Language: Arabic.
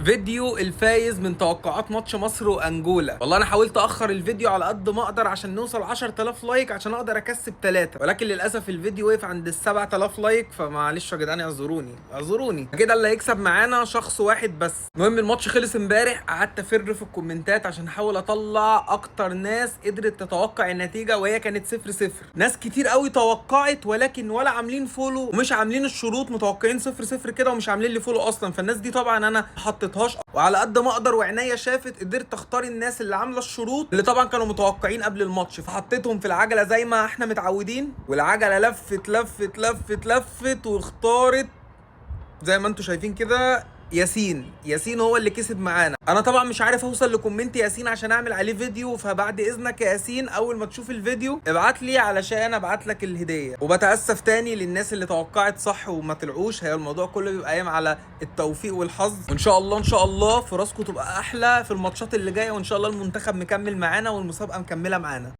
فيديو الفايز من توقعات ماتش مصر وانجولا. والله انا حاولت اخر الفيديو على قد ما اقدر عشان نوصل 10000 لايك عشان اقدر اكسب 3، ولكن للاسف الفيديو وقف عند ال 7000 لايك، فمعلش يا جدعان اعذروني كده. اللي هيكسب معانا شخص واحد بس. المهم الماتش خلص امبارح، قعدت افر في الكومنتات عشان احاول اطلع اكتر ناس قدرت تتوقع النتيجه، وهي كانت 0-0. ناس كتير قوي توقعت ولكن ولا عاملين فولو ومش عاملين الشروط، متوقعين 0-0 كده ومش عاملين لي فولو اصلا. فالناس دي طبعا انا ما حطيتهاش، وعلى قد ما اقدر وعناية شافت قدرت اختار الناس اللي عامله الشروط اللي طبعا كانوا متوقعين قبل الماتش، فحطيتهم في العجله زي ما احنا متعودين، والعجله لفت لفت لفت لفت واختارت زي ما انتم شايفين كده. ياسين هو اللي كسب معانا. انا طبعا مش عارف اوصل لكومنت ياسين عشان اعمل عليه فيديو، فبعد اذنك يا ياسين اول ما تشوف الفيديو ابعت لي علشان ابعت لك الهديه. وبتاسف تاني للناس اللي توقعت صح وما طلعوش، هي الموضوع كله بيبقى قايم على التوفيق والحظ. وان شاء الله فرصكم تبقى احلى في الماتشات اللي جايه، وان شاء الله المنتخب مكمل معانا والمسابقه مكمله معانا.